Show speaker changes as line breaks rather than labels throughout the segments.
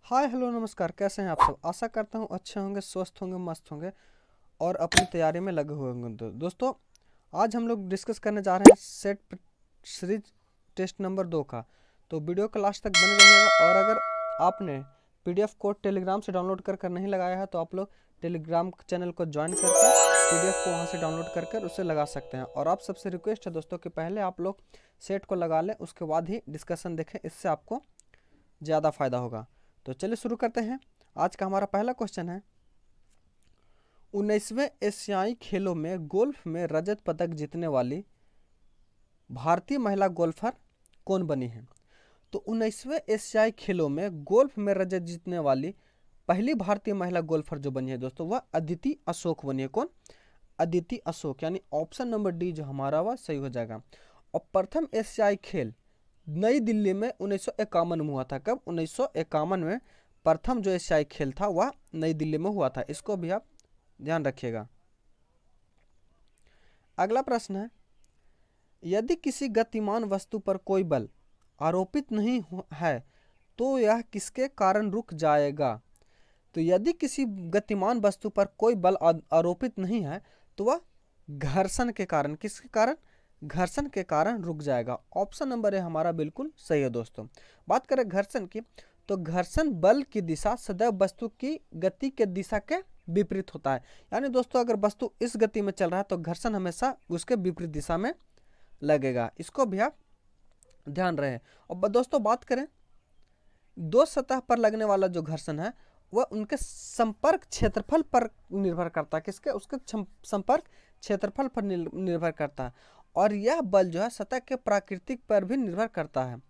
Hi hello नमस्कार, कैसे हैं आप सब। आशा करता हूँ अच्छे होंगे, स्वस्थ होंगे, मस्त होंगे और अपनी तैयारी में लगे हुए होंगे। दोस्तों, आज हम लोग डिस्कस करने जा रहे हैं सेट सीरीज टेस्ट नंबर 2 का। तो वीडियो को लास्ट तक बने रहिएगा। और अगर आपने पीडीएफ को टेलीग्राम से डाउनलोड कर नहीं लगाया है तो आप लोग टेलीग्राम चैनल को ज्वाइन करके पीडीएफ को वहाँ से डाउनलोड कर उसे लगा सकते हैं। और आप सबसे रिक्वेस्ट है दोस्तों कि पहले आप लोग सेट को लगा लें, उसके बाद ही डिस्कशन देखें, इससे आपको ज़्यादा फायदा होगा। तो चलिए शुरू करते हैं। आज का हमारा पहला क्वेश्चन है, 19वें एशियाई खेलों में गोल्फ में रजत पदक जीतने वाली भारतीय महिला गोल्फर कौन बनी है। तो 19वें एशियाई खेलों में गोल्फ में रजत जीतने वाली पहली भारतीय महिला गोल्फर जो बनी है दोस्तों, वह अदिति अशोक बनी है। कौन? अदिति अशोक, यानी ऑप्शन नंबर डी जो हमारा वह सही हो जाएगा। और प्रथम एशियाई खेल नई दिल्ली में 1951 में हुआ था। कब? 1951 में प्रथम जो एशियाई खेल था वह नई दिल्ली में हुआ था। इसको भी आप ध्यान रखिएगा। अगला प्रश्न है, यदि किसी गतिमान वस्तु पर कोई बल आरोपित नहीं है तो यह किसके कारण रुक जाएगा। तो यदि किसी गतिमान वस्तु पर कोई बल आरोपित नहीं है तो वह घर्षण के कारण, किसके कारण? घर्षण के कारण रुक जाएगा। ऑप्शन नंबर ए हमारा बिल्कुल सही है दोस्तों। बात करें घर्षण की, तो घर्षण बल की दिशा सदैव वस्तु की गति के दिशा के विपरीत होता है। यानी दोस्तों, अगर वस्तु इस गति में चल रहा है तो घर्षण हमेशा उसके विपरीत दिशा में लगेगा। इसको भी आप ध्यान रहे। और दोस्तों बात करें, दो सतह पर लगने वाला जो घर्षण है वह उनके संपर्क क्षेत्रफल पर निर्भर करता है। किसके? उसके संपर्क क्षेत्रफल पर निर्भर करता है। और यह बल जो है सतह के प्राकृतिक पर भी निर्भर करता है।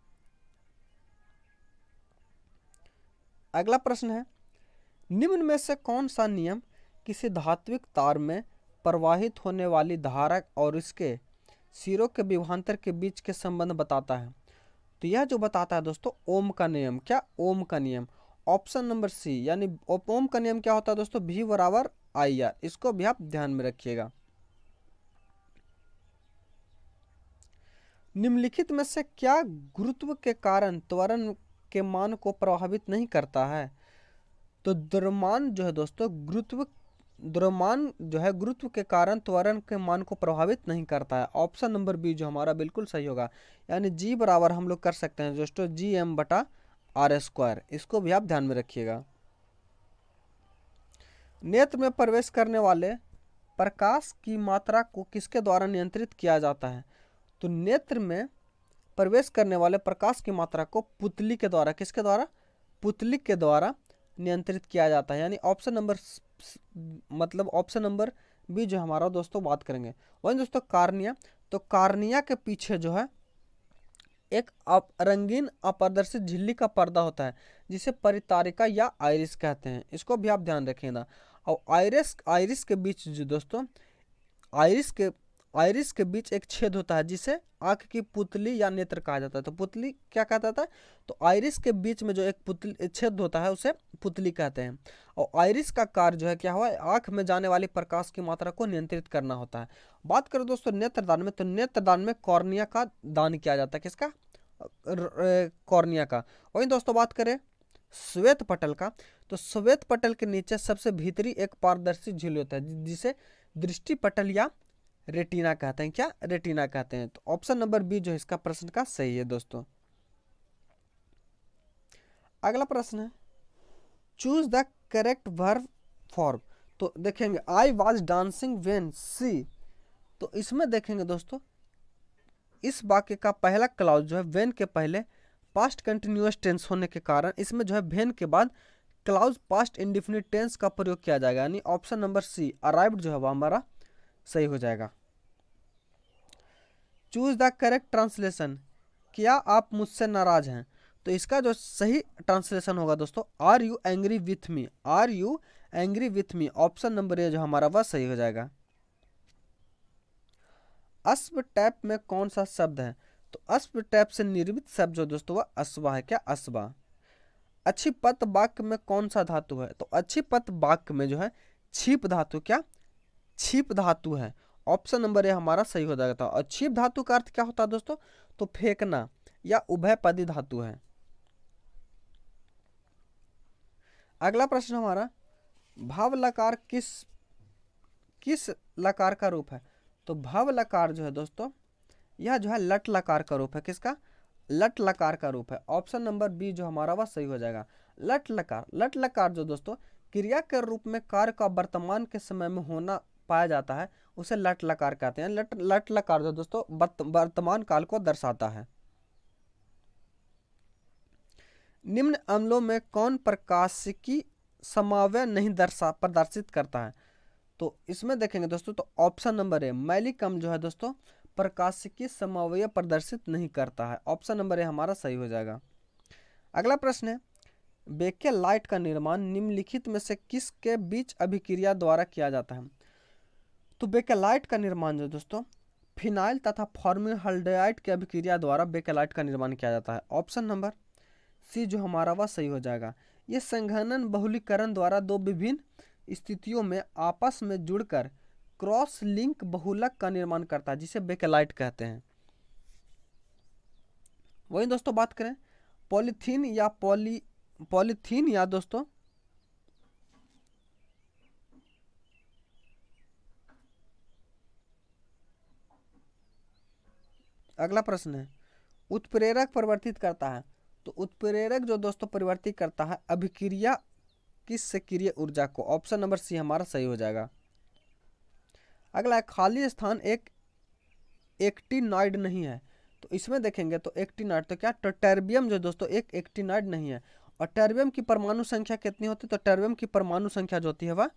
अगला प्रश्न है, निम्न में से कौन सा नियम किसी धात्विक तार में प्रवाहित होने वाली धारा और इसके सिरों के विभवांतर के बीच के संबंध बताता है। तो यह जो बताता है दोस्तों, ओम का नियम। क्या? ओम का नियम। ऑप्शन नंबर सी, यानी ओम का नियम क्या होता है दोस्तों? V बराबर IR। इसको भी आप ध्यान में रखिएगा। निम्नलिखित में से क्या गुरुत्व के कारण त्वरण के मान को प्रभावित नहीं करता है। तो द्रव्यमान जो है दोस्तों, द्रव्यमान जो है गुरुत्व के कारण त्वरण के मान को प्रभावित नहीं करता है। ऑप्शन नंबर बी जो हमारा बिल्कुल सही होगा। यानी जी बराबर हम लोग कर सकते हैं दोस्तों GM/R²। इसको भी आप ध्यान में रखिएगा। नेत्र में प्रवेश करने वाले प्रकाश की मात्रा को किसके द्वारा नियंत्रित किया जाता है। तो नेत्र में प्रवेश करने वाले प्रकाश की मात्रा को पुतली के द्वारा, किसके द्वारा? पुतली के द्वारा नियंत्रित किया जाता है। यानी ऑप्शन नंबर बी जो हमारा दोस्तों बात करेंगे। वही दोस्तों कार्निया। तो कार्निया के पीछे जो है एक रंगीन अपारदर्शी झिल्ली का पर्दा होता है जिसे परितारिका या आइरिस कहते हैं। इसको भी आप ध्यान रखिएगा। और आइरिस के बीच जो दोस्तों, आइरिस के बीच एक छेद होता है जिसे आंख की पुतली या नेत्र कहा जाता है। तो पुतली क्या कहता था? तो आइरिस के बीच में जो एक पुतली छेद होता है उसे पुतली कहते हैं। और आइरिस का कार्य जो है क्या हुआ? आंख में जाने वाली प्रकाश की मात्रा को नियंत्रित करना होता है। बात करें दोस्तों नेत्रदान में, तो नेत्रदान में कॉर्निया का दान किया जाता है। किसका? कॉर्निया का। वहीं दोस्तों बात करें श्वेत पटल का, तो श्वेत पटल के नीचे सबसे भीतरी एक पारदर्शी झिल्ली होता है जिसे दृष्टि पटल या रेटिना कहते हैं। क्या? रेटिना कहते हैं। तो ऑप्शन नंबर बी जो है इसका प्रश्न का सही है दोस्तों। अगला प्रश्न है, choose the correct verb form. तो देखेंगे I was dancing when she. तो इसमें देखेंगे दोस्तों, इस वाक्य का पहला क्लाउज जो है वेन के पहले पास्ट कंटिन्यूअस टेंस होने के कारण इसमें जो है वेन के बाद क्लाउज पास्ट इंडिफिनिट टेंस का प्रयोग किया जाएगा। यानी ऑप्शन नंबर सी अराइव्ड जो है वह हमारा सही हो जाएगा। Choose the correct translation. क्या आप मुझसे नाराज हैं? तो इसका जो सही ट्रांसलेशन होगा दोस्तों, are you angry with me. Are you angry with me. Option number A जो हमारा वह सही हो जाएगा। अश्व टैप में कौन सा शब्द है? तो अश्व टैप से निर्मित शब्द जो दोस्तों वह अश्वा है। क्या? अश्वा। अच्छिपत वाक्य में कौन सा धातु है? तो अच्छिपत वाक्य में जो है छिप धातु। क्या? छिप धातु है। ऑप्शन नंबर ए हमारा सही हो जाएगा। और छिप धातु का अर्थ क्या होता है दोस्तों? तो फेंकना या उभयपदी धातु है। अगला प्रश्न हमारा, भाव लकार किस किस लकार का रूप है? तो भाव लकार जो है दोस्तों, यह जो है लट लकार का रूप है। किसका? लट लकार का रूप है। ऑप्शन नंबर बी जो हमारा वह सही हो जाएगा। लट लकार, लट लकार जो दोस्तों क्रिया के रूप में कार्य का वर्तमान के समय में होना पाया जाता है, उसे लट लकार कहते हैं। लट लकार जो दोस्तों वर्तमान काल को दर्शाता है। निम्न अम्लों में कौन प्रकाशिकी समावय नहीं प्रदर्शित करता है? तो इसमें देखेंगे दोस्तों, तो ऑप्शन नंबर ए मैलिक अम्ल जो है दोस्तों प्रकाशिकी समन्वय प्रदर्शित नहीं करता है। ऑप्शन नंबर ए हमारा सही हो जाएगा। अगला प्रश्न है, बेकेलाइट का निर्माण निम्नलिखित में से किसके बीच अभिक्रिया द्वारा किया जाता है? तो बेकेलाइट का निर्माण जो दोस्तों फिनाइल तथा फॉर्मल्डिहाइड की अभिक्रिया द्वारा बेकेलाइट का निर्माण किया जाता है। ऑप्शन नंबर सी जो हमारा वह सही हो जाएगा। यह संघनन बहुलीकरण द्वारा दो विभिन्न स्थितियों में आपस में जुड़कर क्रॉस लिंक बहुलक का निर्माण करता है, जिसे बेकेलाइट कहते हैं। वही दोस्तों बात करें पॉलीथीन या दोस्तों अगला प्रश्न है, उत्प्रेरक परिवर्तित करता है। तो उत्प्रेरक जो दोस्तों परिवर्तित करता है अभिक्रिया किस सक्रिय ऊर्जा को? ऑप्शन नंबर सी हमारा सही हो जाएगा। अगला है, खाली स्थान एक एक्टिनॉइड नहीं है। तो इसमें देखेंगे तो एक्टिनॉइड तो क्या, तो टर्बियम जो दोस्तों एक एक्टिनॉइड नहीं है। और टर्बियम की परमाणु संख्या कितनी होती है? तो टर्बियम की परमाणु संख्या जो होती है वह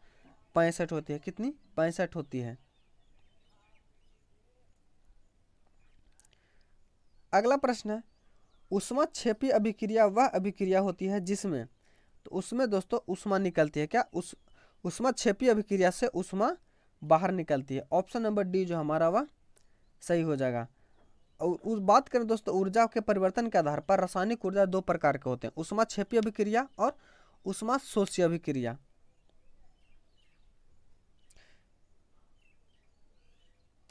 65 होती है। कितनी? 65 होती है। अगला प्रश्न है, ऊष्माक्षेपी अभिक्रिया वह अभिक्रिया होती है जिसमें, तो उसमें दोस्तों ऊष्मा निकलती है। क्या? ऊष्माक्षेपी अभिक्रिया से ऊष्मा बाहर निकलती है। ऑप्शन नंबर डी जो हमारा वह सही हो जाएगा। और उस बात करें दोस्तों ऊर्जा के परिवर्तन के आधार पर रासायनिक ऊर्जा दो प्रकार के होते हैं, ऊष्माक्षेपी अभिक्रिया और ऊष्माशोषी अभिक्रिया।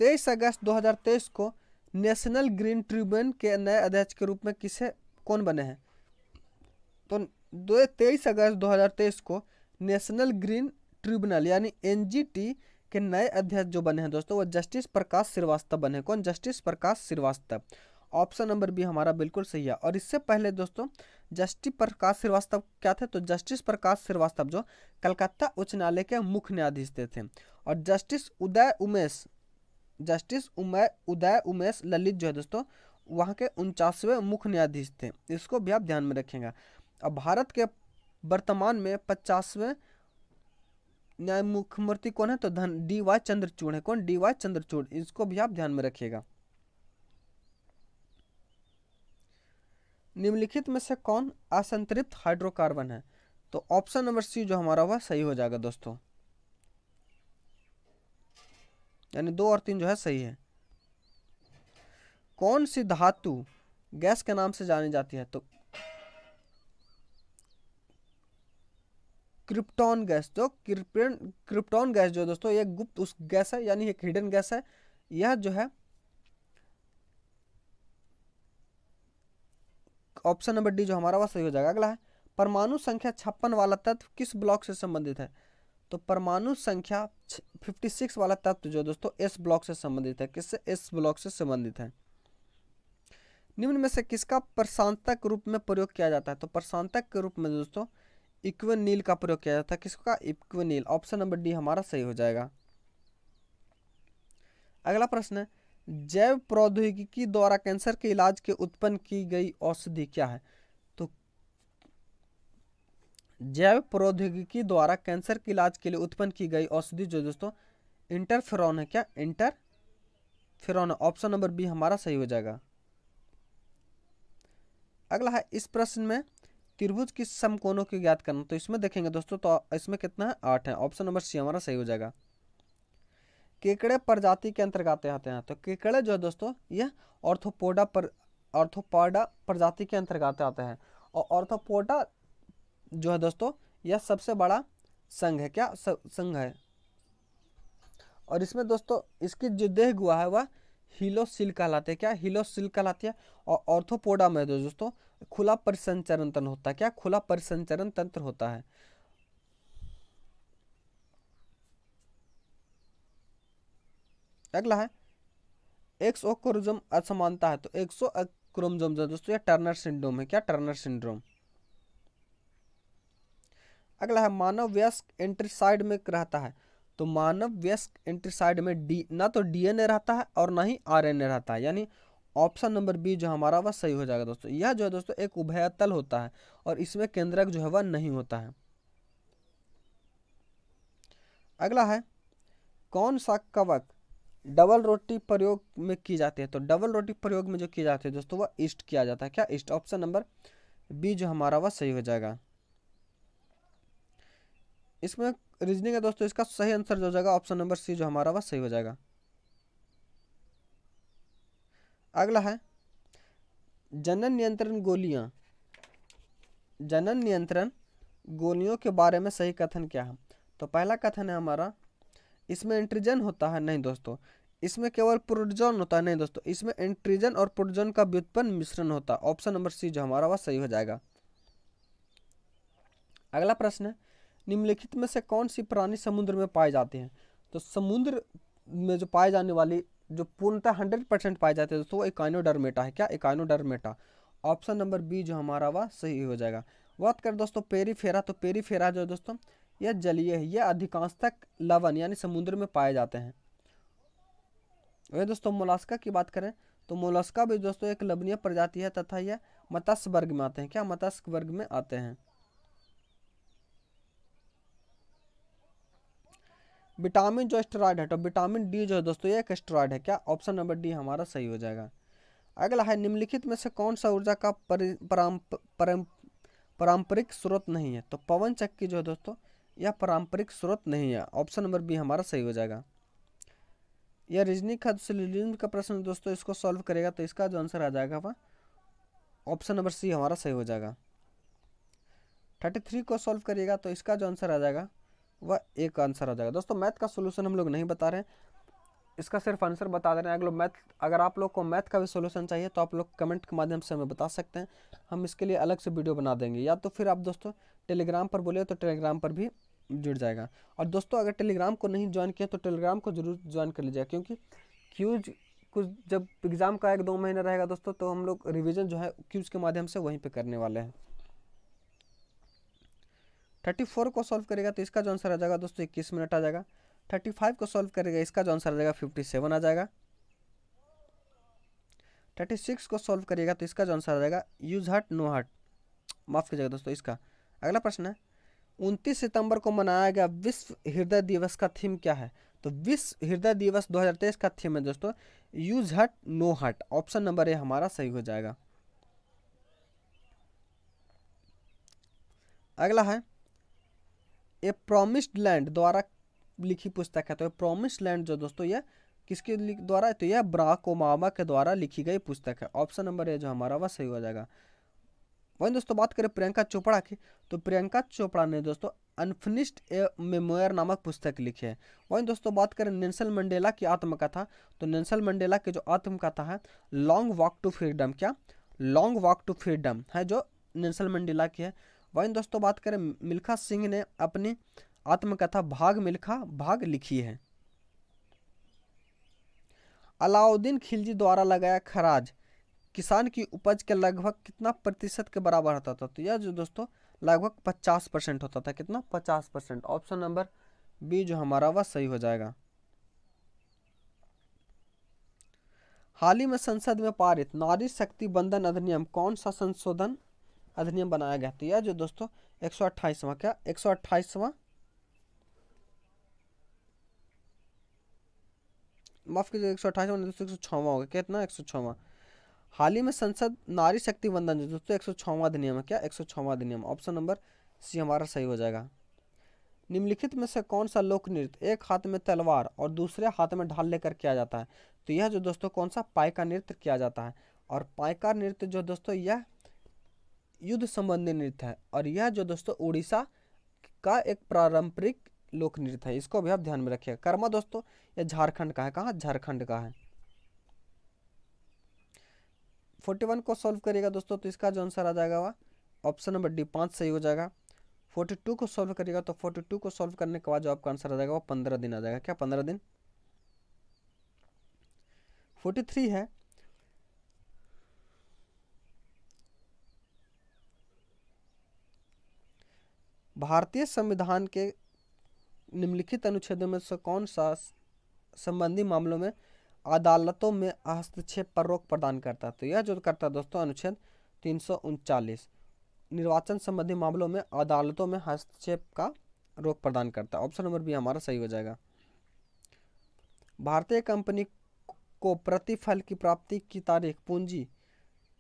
23 अगस्त 2023 को नेशनल ग्रीन ट्रिब्यून के नए अध्यक्ष के रूप में कौन बने हैं? तो 23 अगस्त 2023 को नेशनल ग्रीन ट्रिब्यूनल यानी एनजीटी के नए अध्यक्ष जो बने हैं दोस्तों वो जस्टिस प्रकाश श्रीवास्तव बने। कौन? जस्टिस प्रकाश श्रीवास्तव। ऑप्शन नंबर बी हमारा बिल्कुल सही है। और इससे पहले दोस्तों जस्टिस प्रकाश श्रीवास्तव क्या थे? तो जस्टिस प्रकाश श्रीवास्तव जो कलकत्ता उच्च न्यायालय के मुख्य न्यायाधीश थे। और जस्टिस उदय उमेश ललित जो है दोस्तों वहाँ के 49वें मुख्य न्यायाधीश थे। इसको भी आप ध्यान में रखेंगे। अब भारत के वर्तमान में 50वें न्याय मुख्यमूर्ति कौन है? तो डी.वाई. चंद्रचूड़ है। कौन? डी.वाई. चंद्रचूड़। इसको भी आप ध्यान में रखिएगा। निम्नलिखित में से कौन असंतृप्त हाइड्रोकार्बन है? तो ऑप्शन नंबर सी जो हमारा वह सही हो जाएगा दोस्तों, यानी 2 और 3 जो है सही है। कौन सी धातु गैस के नाम से जानी जाती है? तो क्रिप्टॉन गैस। जो क्रिप्टॉन गैस जो दोस्तों ये गुप्त उस गैस है, यानी एक हिडन गैस है। यह जो है ऑप्शन नंबर डी जो हमारा वह सही हो जाएगा। अगला है, परमाणु संख्या 56 वाला तत्व किस ब्लॉक से संबंधित है? तो परमाणु संख्या 56 वाला तत्व जो दोस्तों एस ब्लॉक से संबंधित है। किससे? एस ब्लॉक से संबंधित है। निम्न में से किसका प्रशांतक रूप में प्रयोग किया जाता है? तो प्रशांतक के रूप में दोस्तों इक्विनील का प्रयोग किया जाता है। किसका? इक्विनील। ऑप्शन नंबर डी हमारा सही हो जाएगा। अगला प्रश्न है, जैव प्रौद्योगिकी द्वारा कैंसर के इलाज के उत्पन्न की गई औषधि क्या है? तो जैव प्रौद्योगिकी द्वारा कैंसर के इलाज के लिए उत्पन्न की गई औषधि जो दोस्तों इंटरफेरॉन है। क्या? इंटरफेरॉन। ऑप्शन नंबर बी हमारा सही हो जाएगा। अगला है, इस प्रश्न में त्रिभुज की समकोणों की ज्ञात करना। तो इसमें देखेंगे दोस्तों तो इसमें कितना है? 8 है। ऑप्शन नंबर सी हमारा सही हो जाएगा। केकड़े प्रजाति के अंतर्गत आते हैं। तो केकड़े जो है दोस्तों यह ऑर्थोपोडा प्रजाति के अंतर्गत आते हैं। और ऑर्थोपोडा जो है दोस्तों यह सबसे बड़ा संघ है। क्या? संघ है। और इसमें दोस्तों इसकी जो देह गुहा है वह हीलोसिल कहलाते हैं। क्या? हीलोसिल कहलाती है। और ऑर्थोपोडा में दोस्तों खुला परिसंचरण तंत्र होता है। क्या? खुला परिसंचरण तंत्र होता है। अगला है एक्स ओ क्रोमोसोम असमानता है, तो एक्सो क्रोमोसोम जो दोस्तों, यह टर्नर सिंड्रोम है। क्या? Turner syndrome. अगला है मानव वयस्क एंट्रीसाइड में रहता है, तो मानव वयस्क एंट्रीसाइड में डी ना तो डीएनए रहता है और ना ही आरएनए रहता है, यानी ऑप्शन नंबर बी जो हमारा वह सही हो जाएगा दोस्तों। यह जो है दोस्तों एक उभयतल होता है और इसमें केंद्रक जो है वह नहीं होता है। अगला है कौन सा कवक डबल रोटी प्रयोग में की जाती है, तो डबल रोटी प्रयोग में जो की जाती है दोस्तों वह ईस्ट किया जाता है। क्या? ईस्ट। ऑप्शन नंबर बी जो हमारा वह सही हो जाएगा। इसमें रीजनिंग है दोस्तों, इसका सही आंसर जो हो जाएगा ऑप्शन नंबर सी जो हमारा वह सही हो जाएगा। अगला है जनन नियंत्रण गोलियां, जनन नियंत्रण गोलियों के बारे में सही कथन क्या है, तो पहला कथन है हमारा इसमें एंट्रीजन होता है, नहीं दोस्तों। इसमें केवल प्रोटोजोन होता है, नहीं दोस्तों। इसमें एंट्रीजन और प्रोटोजोन का व्युत्पन्न मिश्रण होता है। ऑप्शन नंबर सी जो हमारा वह सही हो जाएगा। अगला प्रश्न है निम्नलिखित में से कौन सी प्राणी समुद्र में पाए जाते हैं, तो समुद्र में जो पाए जाने वाली जो पूर्णतः 100% पाए जाते हैं दोस्तों वो इकाइनोडर्मेटा है। क्या? इकाइनोडर्मेटा। ऑप्शन नंबर बी जो हमारा वह सही हो जाएगा। बात करें दोस्तों पेरीफेरा, तो पेरीफेरा जो दोस्तों यह जलीय है, यह अधिकांशतः लवण यानी समुद्र में पाए जाते हैं। वही दोस्तों मोलास्का की बात करें तो मोलस्का भी दोस्तों एक लवणीय प्रजाति है तथा यह मत्स्य वर्ग में आते हैं। क्या? मत्स्य वर्ग में आते हैं। विटामिन जो स्टेरॉइड है, तो विटामिन डी जो है दोस्तों ये एक स्टेरॉइड है। क्या? ऑप्शन नंबर डी हमारा सही हो जाएगा। अगला है निम्नलिखित में से कौन सा ऊर्जा का पारंपरिक स्रोत नहीं है, तो पवन चक्की जो है दोस्तों यह पारंपरिक स्रोत नहीं है। ऑप्शन नंबर बी हमारा सही हो जाएगा। यह रीजनिंग का प्रश्न दोस्तों, इसको सॉल्व करेगा तो इसका जो आंसर आ जाएगा वह ऑप्शन नंबर सी हमारा सही हो जाएगा। 33 को सॉल्व करिएगा तो इसका जो आंसर आ जाएगा वह एक आंसर आ जाएगा। दोस्तों मैथ का सोल्यूशन हम लोग नहीं बता रहे हैं, इसका सिर्फ आंसर बता दे रहे हैं। अगर आप लोग को मैथ का भी सोल्यूशन चाहिए तो आप लोग कमेंट के माध्यम से हमें बता सकते हैं, हम इसके लिए अलग से वीडियो बना देंगे। या तो फिर आप दोस्तों टेलीग्राम पर बोले तो टेलीग्राम पर भी जुड़ जाएगा। और दोस्तों अगर टेलीग्राम को नहीं ज्वाइन किया तो टेलीग्राम को जरूर ज्वाइन कर लीजिएगा, क्योंकि क्यूज कुछ जब एग्जाम का 1-2 महीना रहेगा दोस्तों तो हम लोग रिविजन जो है क्यूज के माध्यम से वहीं पे करने वाले हैं। 34 को सॉल्व करेगा तो इसका जो आंसर आ जाएगा दोस्तों 21 मिनट आ जाएगा। 35 को सॉल्व करेगा इसका जो आंसर आ जाएगा 57 आ जाएगा। 36 को सॉल्व करिएगा तो इसका जो आंसर आ जाएगा यूज हट नो हट, माफ कीजिएगा दोस्तों इसका। अगला प्रश्न है 29 सितंबर को मनाया गया विश्व हृदय दिवस का थीम क्या है, तो विश्व हृदय दिवस 2023 का थीम है दोस्तों यूज हट नो हट। ऑप्शन नंबर ए हमारा सही हो जाएगा। अगला है ए प्रॉमिस्ड लैंड द्वारा लिखी पुस्तक है, तो प्रॉमिस्ड लैंड जो दोस्तों यह किसके द्वारा है, तो यह बराक ओबामा के द्वारा लिखी गई पुस्तक है। ऑप्शन नंबर ए जो हमारा वह सही हो जाएगा। वहीं दोस्तों बात करें प्रियंका चोपड़ा की, तो प्रियंका चोपड़ा ने दोस्तों अनफिनिश्ड ए मेमोयर नामक पुस्तक लिखी है। वहीं दोस्तों बात करें नेल्सन मंडेला की आत्मकथा, तो नेल्सन मंडेला की जो आत्मकथा है लॉन्ग वॉक टू फ्रीडम, क्या? लॉन्ग वॉक टू फ्रीडम है जो नेल्सन मंडेला की है। वहीं दोस्तों बात करें मिल्खा सिंह ने अपनी आत्मकथा भाग मिल्खा भाग लिखी है। अलाउद्दीन खिलजी द्वारा लगाया खराज किसान की उपज के लगभग कितना प्रतिशत के बराबर होता था, तो यह जो दोस्तों लगभग 50% होता था। कितना? 50%। ऑप्शन नंबर बी जो हमारा वह सही हो जाएगा। हाल ही में संसद में पारित नारी शक्ति बंधन अधिनियम कौन सा संशोधन अधिनियम बनाया गया, तो यह जो दोस्तों 128वां, क्या 128वां, माफ कीजिए 128वां दोस्तों 106वां होगा। कितना? 106वां। हाल ही में संसद नारी शक्ति बंधन जो दोस्तों 106वां अधिनियम है। क्या? 106वां अधिनियम। ऑप्शन नंबर सी हमारा सही हो जाएगा। निम्नलिखित में से कौन सा लोक नृत्य एक हाथ में तलवार और दूसरे हाथ में ढाल लेकर किया जाता है, तो यह जो दोस्तों कौन सा पाइका नृत्य किया जाता है। और पाइका नृत्य जो दोस्तों यह युद्ध संबंधी नृत्य है और यह जो दोस्तों उड़ीसा का एक पारंपरिक लोक नृत्य है, इसको भी आप ध्यान में रखिएगा। कर्मा दोस्तों यह झारखंड का है। कहाँ? झारखंड का है। 41 को सॉल्व करिएगा दोस्तों तो इसका जो आंसर आ जाएगा वह ऑप्शन नंबर डी 5 सही हो जाएगा। 42 को सॉल्व करिएगा तो 42 को सॉल्व करने के बाद जो आपका आंसर आ जाएगा वो 15 दिन आ जाएगा। क्या? 15 दिन। 43 है, भारतीय संविधान के निम्नलिखित अनुच्छेदों में से कौन सा संबंधी मामलों में अदालतों में हस्तक्षेप पर रोक प्रदान करता है? तो यह जो करता है दोस्तों अनुच्छेद 339 निर्वाचन संबंधी मामलों में अदालतों में हस्तक्षेप का रोक प्रदान करता है। ऑप्शन नंबर बी हमारा सही हो जाएगा। भारतीय कंपनी को प्रतिफल की प्राप्ति की तारीख पूंजी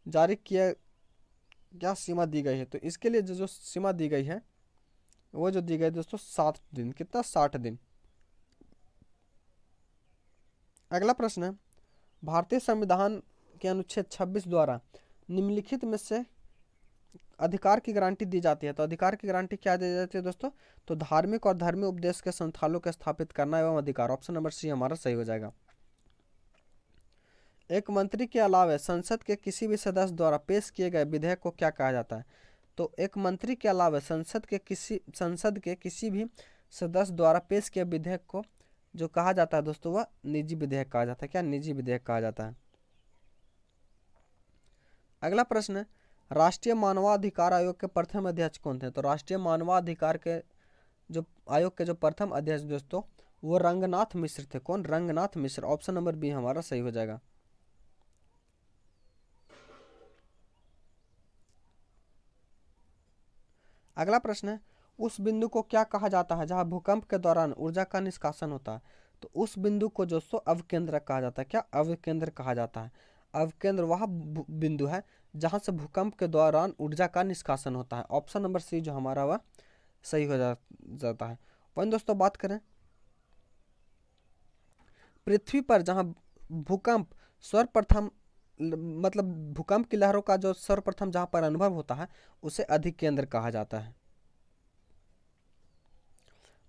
जारी किया क्या सीमा दी गई है? तो इसके लिए जो सीमा दी गई है वो जो दी गई दोस्तों 7 दिन। कितना? 60 दिन। अगला प्रश्न है, भारतीय संविधान के अनुच्छेद 26 द्वारा निम्नलिखित में से अधिकार की गारंटी दी जाती है। तो अधिकार की गारंटी क्या दी जाती है दोस्तों? तो धार्मिक और धर्मीय उपदेश के संस्थानों को स्थापित करना एवं अधिकार। ऑप्शन नंबर सी हमारा सही हो जाएगा। एक मंत्री के अलावा संसद के किसी भी सदस्य द्वारा पेश किए गए विधेयक को क्या कहा जाता है? तो एक मंत्री के अलावा संसद के किसी भी सदस्य द्वारा पेश किए विधेयक को जो कहा जाता है दोस्तों वह निजी विधेयक कहा जाता है। क्या? निजी विधेयक कहा जाता है। अगला प्रश्न है, राष्ट्रीय मानवाधिकार आयोग के प्रथम अध्यक्ष कौन थे? तो राष्ट्रीय मानवाधिकार के जो आयोग के जो प्रथम अध्यक्ष दोस्तों वो रंगनाथ मिश्र थे। कौन? रंगनाथ मिश्र। ऑप्शन नंबर बी हमारा सही हो जाएगा। अगला प्रश्न है, उस बिंदु को क्या कहा जाता है जहां भूकंप के दौरान ऊर्जा का निष्कासन होता है? तो उस बिंदु को दोस्तों अवकेंद्रक कहा जाता है। क्या? अवकेंद्र कहा जाता है। अवकेंद्र वह बिंदु है जहां से भूकंप के दौरान ऊर्जा का निष्कासन होता है। ऑप्शन नंबर सी जो हमारा वह सही हो जाता है। वहीं दोस्तों बात करें पृथ्वी पर जहां भूकंप सर्वप्रथम मतलब भूकंप की लहरों का जो सर्वप्रथम जहां पर अनुभव होता है उसे अधिकेंद्र कहा जाता है।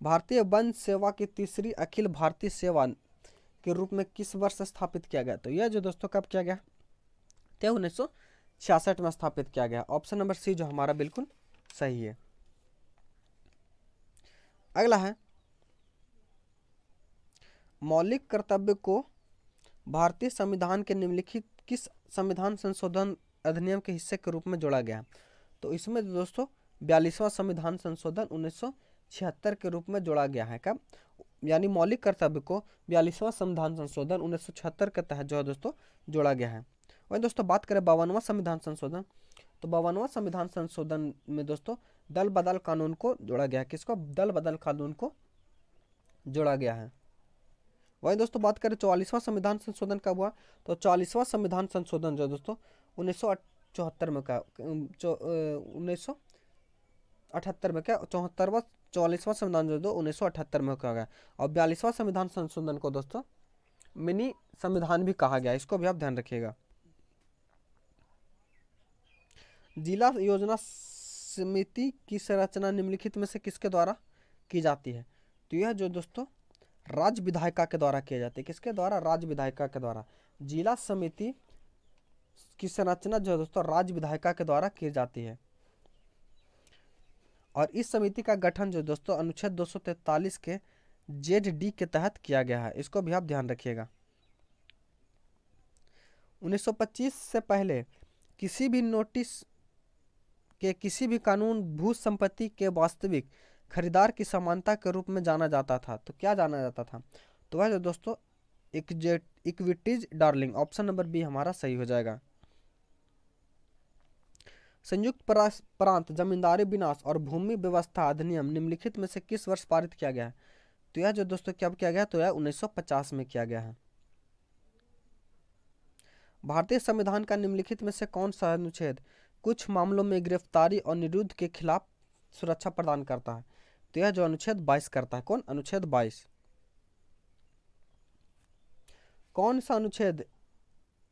भारतीय वन सेवा की तीसरी अखिल भारतीय सेवा के रूप में किस वर्ष स्थापित किया गया? तो यह जो दोस्तों कब किया गया? 1966 में स्थापित किया गया। ऑप्शन नंबर सी जो हमारा बिल्कुल सही है। अगला है, मौलिक कर्तव्य को भारतीय संविधान के निम्नलिखित किस संविधान संशोधन अधिनियम के हिस्से के रूप में जोड़ा गया? तो इसमें दोस्तों 42वां संविधान संशोधन 1976 के रूप में जोड़ा गया है। कब? यानी मौलिक कर्तव्य को 42वां संविधान संशोधन 1976 के तहत जो है दोस्तों जोड़ा गया है। वहीं दोस्तों बात करें 52वां संविधान संशोधन, तो 52वां संविधान संशोधन में दोस्तों दल बदल कानून को जोड़ा गया है। किसको? दल बदल कानून को जोड़ा गया है। वहीं दोस्तों बात करें 44वां संविधान संशोधन कब हुआ? तो 44वां संविधान संशोधन जो दोस्तों 1974 में का 1978 में क्या 44वां संविधान जो 1978 में कहा गया। और 42वां संविधान संशोधन को दोस्तों मिनी संविधान भी कहा गया। इसको भी आप ध्यान रखिएगा। जिला योजना समिति की संरचना निम्नलिखित में से किसके द्वारा की जाती है? तो यह जो दोस्तों राज्य विधायिका के द्वारा किया जाती है। किसके द्वारा? राज्य विधायिका के द्वारा। जिला समिति की संरचना जो दोस्तों राज्य विधायिका के द्वारा की जाती है। और इस समिति का गठन जो दोस्तों अनुच्छेद 243 के ZD के तहत किया गया है। इसको भी आप ध्यान रखिएगा। 1925 से पहले किसी भी नोटिस के किसी भी कानून भू संपत्ति के वास्तविक खरीदार की समानता के रूप में जाना जाता था। तो क्या जाना जाता था? तो वह जो दोस्तों equities darling. Option number B हमारा सही हो जाएगा। संयुक्त प्रांत जमींदारी विनाश और भूमि व्यवस्था अधिनियम निम्नलिखित में से किस वर्ष पारित किया गया है? तो यह जो दोस्तों कब किया गया? तो यह 1950 में किया गया है। भारतीय संविधान का निम्नलिखित में से कौन सा अनुच्छेद कुछ मामलों में गिरफ्तारी और निरुद्ध के खिलाफ सुरक्षा प्रदान करता है? तो यह जो अनुच्छेद 22 करता है। कौन? अनुच्छेद 22। कौन सा अनुच्छेद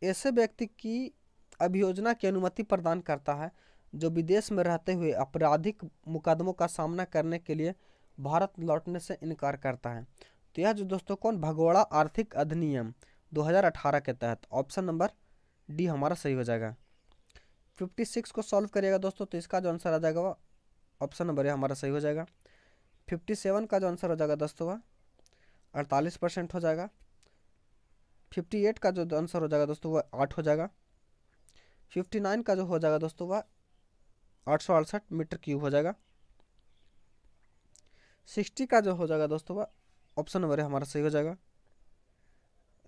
ऐसे व्यक्ति की अभियोजना की अनुमति प्रदान करता है जो विदेश में रहते हुए आपराधिक मुकदमों का सामना करने के लिए भारत लौटने से इनकार करता है? तो यह जो दोस्तों कौन? भगोड़ा आर्थिक अधिनियम 2018 के तहत। ऑप्शन नंबर डी हमारा सही हो जाएगा। 56 को सॉल्व करिएगा दोस्तों तो इसका जो आंसर आ जाएगा वह ऑप्शन नंबर ए हमारा सही हो जाएगा। 57 का जो आंसर हो जाएगा दोस्तों वह 48% हो जाएगा। 58 का जो आंसर हो जाएगा दोस्तों वह 8 हो जाएगा। 59 का जो हो जाएगा दोस्तों वह 868 मीटर क्यूब हो जाएगा। 60 का जो हो जाएगा दोस्तों वह ऑप्शन नंबर हमारा सही हो जाएगा।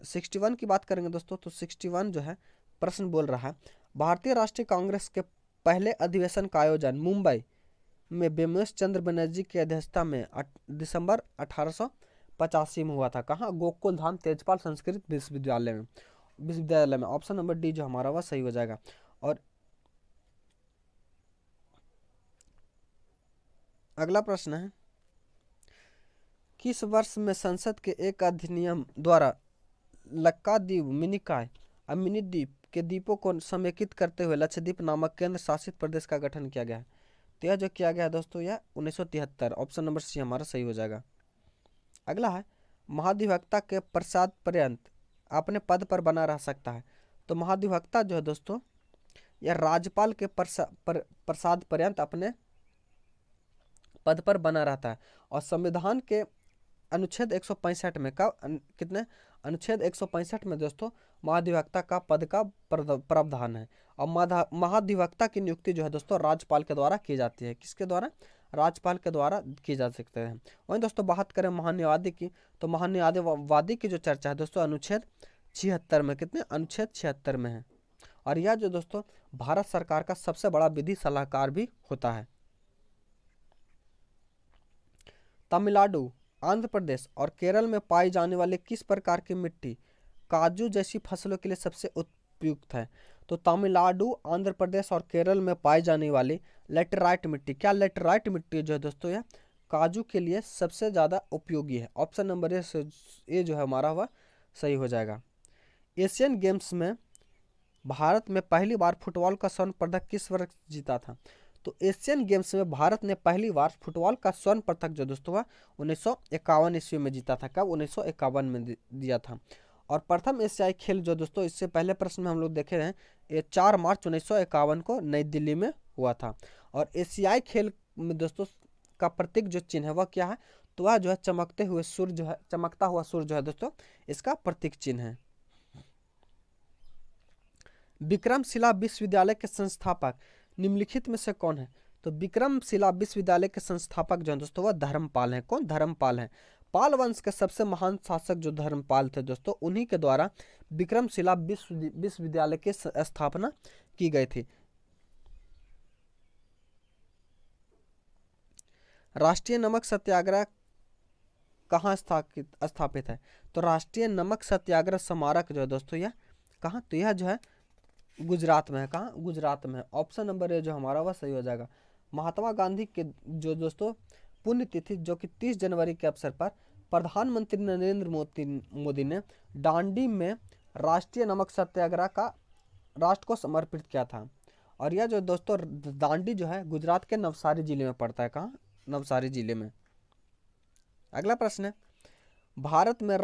61 की बात करेंगे दोस्तों तो 61 जो है प्रश्न बोल रहा है, भारतीय राष्ट्रीय कांग्रेस के पहले अधिवेशन का आयोजन मुंबई में बेमेश चंद्र बनर्जी की अध्यक्षता में दिसंबर 1885 में हुआ था। कहाँ? गोकुल धाम तेजपाल संस्कृत विश्वविद्यालय में ऑप्शन नंबर डी जो हमारा वह सही हो जाएगा। और अगला प्रश्न है, किस वर्ष में संसद के एक अधिनियम द्वारा लक्काद्वीप मिनिकॉय और मिनी द्वीप के द्वीपों को समेकित करते हुए लक्षद्वीप नामक केंद्र शासित प्रदेश का गठन किया गया है? तो यह जो किया गया है दोस्तों यह 1973, ऑप्शन नंबर सी हमारा सही हो जाएगा। अगला है, महाधिवक्ता के प्रसाद पर्यंत अपने पद पर बना रह सकता है। तो महाधिवक्ता जो है दोस्तों यह राज्यपाल के प्रसाद पर्यंत अपने पद पर बना रहता है। और संविधान के अनुच्छेद 165 में का कितने अनुच्छेद 165 में दोस्तों महाधिवक्ता का पद का प्रावधान है। और महाधिवक्ता की नियुक्ति जो है दोस्तों राज्यपाल के द्वारा की जाती है। किसके द्वारा? राज्यपाल के द्वारा की जा सकते हैं। वहीं दोस्तों बात करें महान्यायवादी की, तो महान्यायवादी की जो चर्चा है दोस्तों अनुच्छेद 76 में, कितने अनुच्छेद 76 में है। और यह जो दोस्तों भारत सरकार का सबसे बड़ा विधि सलाहकार भी होता है। तमिलनाडु, आंध्र प्रदेश और केरल में पाई जाने वाले किस प्रकार की मिट्टी काजू जैसी फसलों के लिए सबसे उपयुक्त है? तो तमिलनाडु, आंध्र प्रदेश और केरल में पाई जाने वाली लेटराइट मिट्टी, क्या लेटराइट मिट्टी जो है दोस्तों यह काजू के लिए सबसे ज़्यादा उपयोगी है। ऑप्शन नंबर ए जो है हमारा वह सही हो जाएगा। एशियन गेम्स में भारत में पहली बार फुटबॉल का स्वर्ण पदक किस वर्ष जीता था? तो एशियन गेम्स में भारत ने पहली बार फुटबॉल का स्वर्ण पदक जो दोस्तों हुआ 1951 ईस्वी में जीता था। कब? 1951 में दिया था। और प्रथम एशियाई खेल जो दोस्तों इससे पहले प्रश्न में हम लोग देखे हैं, ये 4 मार्च 1951 को नई दिल्ली में हुआ था। और एशियाई खेल में दोस्तों का प्रतीक जो चिन्ह है वह क्या है? तो वह जो है चमकते हुए सूर्य जो है, चमकता हुआ सूर्य जो है दोस्तों इसका प्रतीक चिन्ह है। विक्रमशिला विश्वविद्यालय के संस्थापक निम्नलिखित में से कौन है? तो विक्रमशिला विश्वविद्यालय के संस्थापक जो है दोस्तों वह धर्मपाल हैं। कौन? धर्मपाल हैं। पाल वंश के सबसे महान शासक जो धर्मपाल थे दोस्तों, उन्हीं के द्वारा विक्रमशिला विश्वविद्यालय की स्थापना की गई थी। राष्ट्रीय नमक सत्याग्रह कहाँ स्थापित है? तो राष्ट्रीय नमक सत्याग्रह स्मारक जो है दोस्तों यह कहाँ? तो यह जो है गुजरात में है। कहाँ? गुजरात में है। ऑप्शन नंबर ए जो हमारा वह सही हो जाएगा। महात्मा गांधी के जो दोस्तों पुण्यतिथि जो कि 30 जनवरी के अवसर पर प्रधानमंत्री नरेंद्र मोदी ने दांडी में राष्ट्रीय नमक सत्याग्रह का राष्ट्र को समर्पित किया था। और यह जो दोस्तों दांडी जो है गुजरात के नवसारी जिले में पड़ता है। कहाँ? नवसारी जिले में। अगला प्रश्न है, भारत में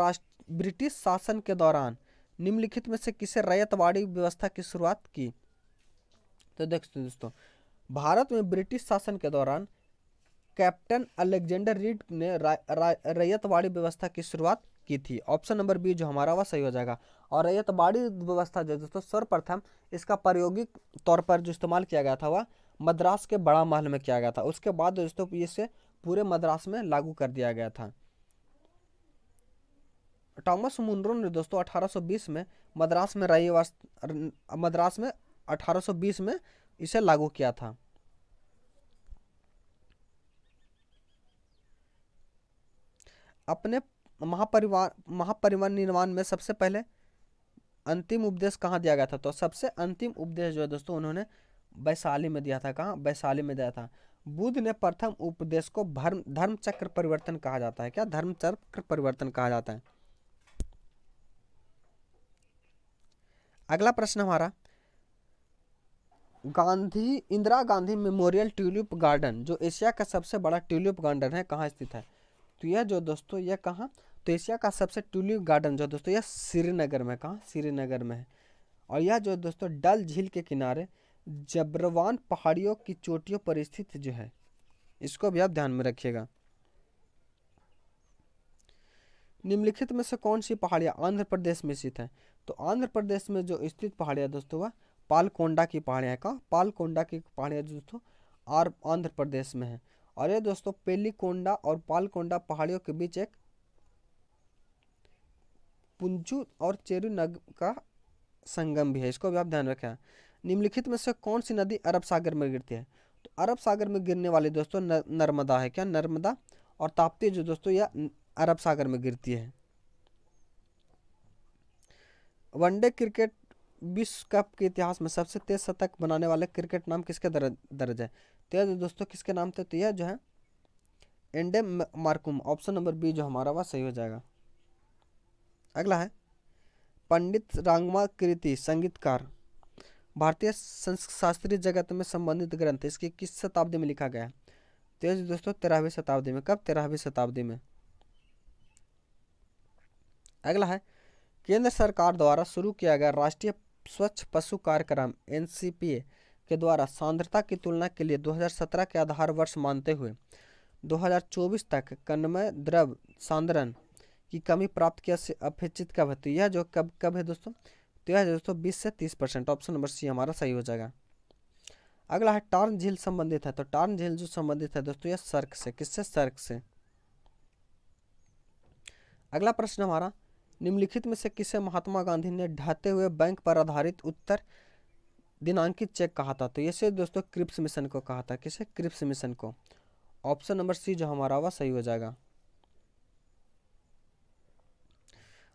ब्रिटिश शासन के दौरान निम्नलिखित में से किसे रैयतवाड़ी व्यवस्था की शुरुआत की? तो देखते दोस्तों भारत में ब्रिटिश शासन के दौरान कैप्टन अलेक्जेंडर रीड ने रैयतवाड़ी व्यवस्था की शुरुआत की थी। ऑप्शन नंबर बी जो हमारा वह सही हो जाएगा। और रैयतवाड़ी व्यवस्था जो दोस्तों सर्वप्रथम इसका प्रायोगिक तौर पर जो इस्तेमाल किया गया था वह मद्रास के बड़ा महल में किया गया था। उसके बाद दोस्तों इसे पूरे मद्रास में लागू कर दिया गया था। टॉमस मुनरो ने दोस्तों 1820 में मद्रास में 1820 में इसे लागू किया था। अपने महापरिनिर्वाण में सबसे पहले अंतिम उपदेश कहाँ दिया गया था? तो सबसे अंतिम उपदेश जो है दोस्तों उन्होंने वैशाली में दिया था। कहाँ? वैशाली में दिया था। बुद्ध ने प्रथम उपदेश को धर्म चक्र परिवर्तन कहा जाता है। क्या? धर्म चक्र परिवर्तन कहा जाता है। अगला प्रश्न हमारा, Indira Gandhi memorial tulip garden जो एशिया का सबसे बड़ा ट्यूलिप गार्डन है कहाँ स्थित है? तो यह जो दोस्तों यह कहाँ? तो एशिया का सबसे ट्यूलिप गार्डन जो दोस्तों यह श्रीनगर में। कहाँ? श्रीनगर में है। और यह जो दोस्तों डल झील के किनारे जबरवान पहाड़ियों की चोटियों पर स्थित जो है, इसको भी आप ध्यान में रखिएगा। निम्नलिखित में से कौन सी पहाड़ियाँ आंध्र प्रदेश में स्थित है? तो आंध्र प्रदेश में जो स्थित पहाड़ियाँ दोस्तों वह पालकोंडा की पहाड़ियाँ है। कहाँ? पालकोंडा की पहाड़ियाँ दोस्तों आंध्र प्रदेश में है। और ये दोस्तों पेलीकोंडा और पालकोंडा पहाड़ियों के बीच एक पुंजू और चेरुनग का संगम भी है, इसको भी आप ध्यान रखें। निम्नलिखित में से कौन सी नदी अरब सागर में गिरती है? तो अरब सागर में गिरने वाली दोस्तों नर्मदा है। क्या? नर्मदा। और ताप्ती जो दोस्तों यह अरब सागर में गिरती है। वनडे क्रिकेट विश्व कप के इतिहास में सबसे तेज शतक बनाने वाले क्रिकेट नाम किसके दर्ज है? तो यह दोस्तों किसके नाम थे? तो यह जो है एंडे मार्कुम, ऑप्शन नंबर बी जो हमारा वह सही हो जाएगा। अगला है पंडित रांगमा कृति संगीतकार भारतीय शास्त्रीय जगत में संबंधित ग्रंथ इसकी किस शताब्दी में लिखा गया है? तो दोस्तों 13वीं शताब्दी में। कब? 13वीं शताब्दी में। अगला है केंद्र सरकार द्वारा शुरू किया गया राष्ट्रीय स्वच्छ पशु कार्यक्रम NCPA के द्वारा सांद्रता की तुलना के लिए 2017 के आधार वर्ष मानते हुए 2024 तक कन्मय द्रव सांद्रण की कमी प्राप्त किया से अपेक्षित कब है? तो यह जो कब है दोस्तों? तो यह दोस्तों 20 से 30%, ऑप्शन नंबर सी हमारा सही हो जाएगा। अगला है टार्न झील संबंधित है। तो टार्न झील जो संबंधित है दोस्तों यह सर्क से। किससे? सर्क से। अगला प्रश्न हमारा निम्नलिखित में से किसे महात्मा गांधी ने ढहते हुए बैंक पर आधारित उत्तर दिनांकित चेक कहा था? तो ये दोस्तों क्रिप्स मिशन को कहा था। किसे? क्रिप्स मिशन को। ऑप्शन नंबर सी जो हमारा वह सही हो जाएगा।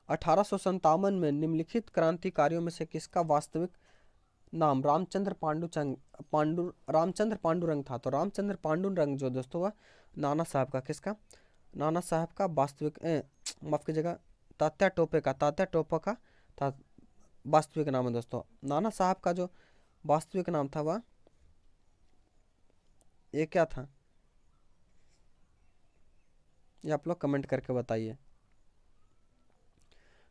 1857 में निम्नलिखित क्रांतिकारियों में से किसका वास्तविक नाम रामचंद्र पांडुरंग था? तो रामचंद्र पांडुरंग जो दोस्तों वह नाना साहब का किसका? नाना साहब का वास्तविक माफ कीजिएगा तात्या टोपे का वास्तविक नाम है दोस्तों। नाना साहब का जो वास्तविक नाम था वह ये क्या था? ये आप लोग कमेंट करके बताइए।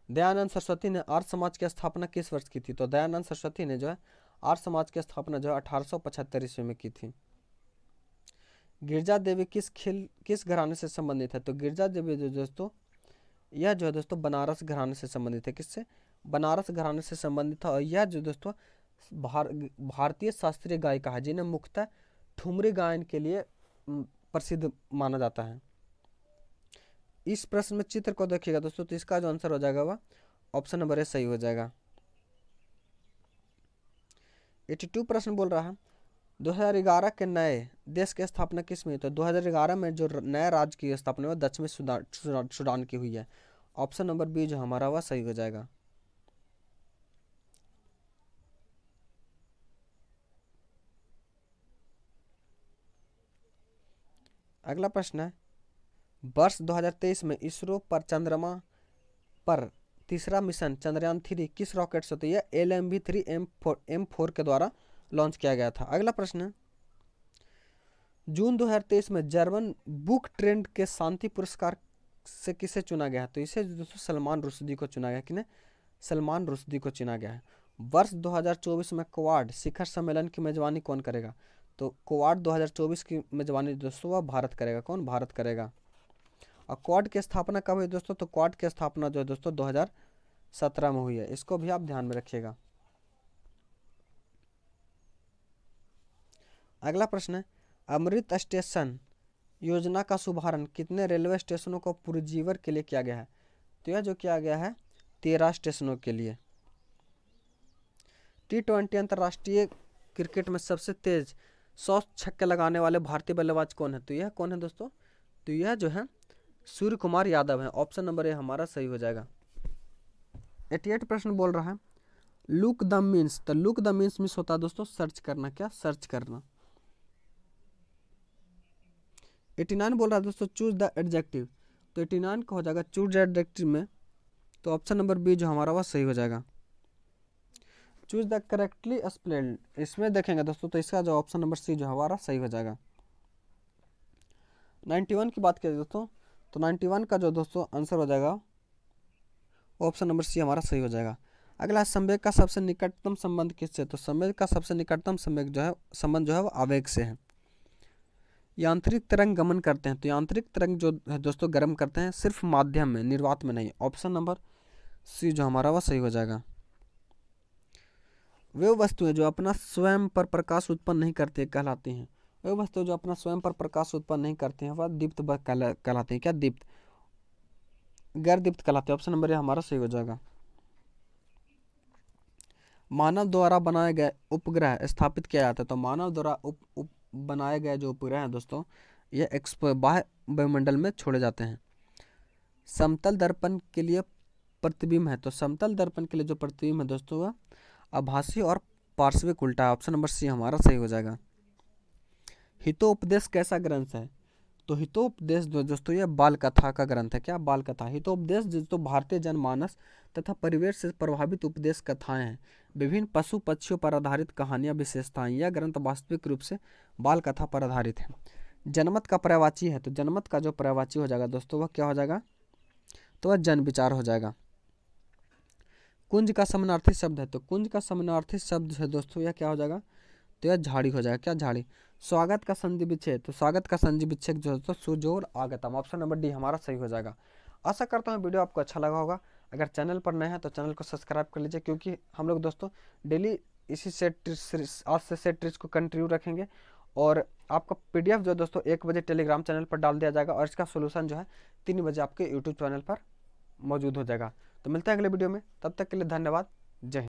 दयानंद सरस्वती ने आर्य समाज की स्थापना किस वर्ष की थी? तो दयानंद सरस्वती ने जो है आर्य समाज की स्थापना जो है 1875 ईस्वी में की थी। गिरजा देवी किस घराने से संबंधित है? तो गिरजा देवी जो दोस्तों यह जो है दोस्तों बनारस घराने से संबंधित है। किससे? बनारस घराने से संबंधित है। और यह जो दोस्तों भारतीय शास्त्रीय गायिका है जिन्हें मुख्यतः ठुमरी गायन के लिए प्रसिद्ध माना जाता है। इस प्रश्न में चित्र को देखिएगा दोस्तों, तो इसका जो आंसर हो जाएगा वह ऑप्शन नंबर ए सही हो जाएगा। 82 प्रश्न बोल रहा है 2011 के नए देश की स्थापना किस में? तो 2011 में जो नया राज्य की स्थापना है दक्षिणी सूडान की हुई है। ऑप्शन नंबर बी जो हमारा वह सही हो जाएगा। अगला प्रश्न है वर्ष 2023 में इसरो पर चंद्रमा पर तीसरा मिशन चंद्रयान 3 किस रॉकेट से? तो यह LMV-3 M4 के द्वारा लॉन्च किया गया था। अगला प्रश्न है जून 2023 में जर्मन बुक ट्रेंड के शांति पुरस्कार से किसे चुना गया? तो इसे दोस्तों सलमान रुश्दी को चुना गया। किन्हें? सलमान रुश्दी को चुना गया है। वर्ष 2024 में क्वाड शिखर सम्मेलन की मेजबानी कौन करेगा? तो क्वाड 2024 की मेजबानी दोस्तों वह भारत करेगा। कौन? भारत करेगा। और क्वाड की स्थापना कब हुई दोस्तों? तो क्वाड की स्थापना जो है दोस्तों 2017 में हुई है। इसको भी आप ध्यान में रखिएगा। अगला प्रश्न है अमृत स्टेशन योजना का शुभारंभ कितने रेलवे स्टेशनों को पुनर्जीवन के लिए किया गया है? तो यह जो किया गया है 13 स्टेशनों के लिए। T20 अंतर्राष्ट्रीय क्रिकेट में सबसे तेज 100 छक्के लगाने वाले भारतीय बल्लेबाज कौन है? तो यह कौन है दोस्तों? तो यह जो है सूर्य कुमार यादव है। ऑप्शन नंबर ए हमारा सही हो जाएगा। 88 प्रश्न बोल रहा है लुक द मीन्स। तो लुक द मीन्स मिस होता है दोस्तों सर्च करना। क्या? सर्च करना। 89 बोल रहा है दोस्तों चूज द एडजेक्टिव। तो 89 का हो जाएगा चूज एडजेक्टिव में। तो ऑप्शन नंबर बी जो हमारा वह सही हो जाएगा। चूज द करेक्टली एक्सप्लेन्ड इसमें देखेंगे दोस्तों, तो इसका जो ऑप्शन नंबर सी जो हमारा सही हो जाएगा। 91 की बात करें दोस्तों, तो 91 का जो दोस्तों आंसर हो जाएगा ऑप्शन नंबर सी हमारा सही हो जाएगा। अगला संवेग का सबसे निकटतम संबंध किससे? तो संवेग का सबसे निकटतम संबंध जो है वो आवेग से है। यांत्रिक तरंग गमन करते हैं, तो यांत्रिक तरंग जो है दोस्तों गर्म करते हैं सिर्फ माध्यम में, निर्वात में नहीं। ऑप्शन नंबर सी जो हमारा वह सही हो जाएगा। वे वस्तुएं जो अपना स्वयं पर प्रकाश उत्पन्न नहीं करती कहलाती हैं। वे वस्तुएं जो अपना स्वयं पर प्रकाश उत्पन्न नहीं करती हैं वह दीप्त कहलाती हैं। क्या दीप्त? गैर दीप्त कहलाते हैं। ऑप्शन नंबर ए हमारा सही हो जाएगा। मानव द्वारा बनाए गए उपग्रह स्थापित किया जाता है, तो मानव द्वारा बनाए गए जो उपग्रह हैं दोस्तों ये बाह्य वायुमंडल में छोड़े जाते हैं। समतल दर्पण के लिए प्रतिबिंब है, तो समतल दर्पण के लिए जो प्रतिबिंब है दोस्तों वह आभासी और पार्श्विक उल्टा है। ऑप्शन नंबर सी हमारा सही हो जाएगा। हितोपदेश कैसा ग्रंथ है? तो हितोपदेश दोस्तों यह बाल कथा का ग्रंथ है। क्या? बाल कथा। हितोपदेश दोस्तों भारतीय जनमानस तथा परिवेश से प्रभावित उपदेश कथाएं हैं, विभिन्न पशु पक्षियों पर आधारित कहानियां विशेषताएं। यह ग्रंथ वास्तविक रूप से बाल कथा पर आधारित है। जनमत का पर्यायवाची है, तो जनमत का जो पर्यायवाची हो जाएगा दोस्तों वह क्या हो जाएगा? तो वह जन विचार हो जाएगा। कुंज का समानार्थी शब्द है, तो कुंज का समानार्थी शब्द है दोस्तों यह क्या हो जाएगा? तो यह झाड़ी हो जाएगा। क्या? झाड़ी। स्वागत का संधि विच्छेद, तो स्वागत का संधि विच्छेद जो है तो सुजोर आगतम। ऑप्शन नंबर डी हमारा सही हो जाएगा। आशा करता हूँ वीडियो आपको अच्छा लगा होगा। अगर चैनल पर नए हैं तो चैनल को सब्सक्राइब कर लीजिए, क्योंकि हम लोग दोस्तों डेली इसी सेट आज से सेट ट्रिक्स को कंटिन्यू रखेंगे। और आपका PDF जो दोस्तों 1 बजे टेलीग्राम चैनल पर डाल दिया जाएगा और इसका सोल्यूशन जो है 3 बजे आपके यूट्यूब चैनल पर मौजूद हो जाएगा। तो मिलते हैं अगले वीडियो में, तब तक के लिए धन्यवाद। जय हिंद।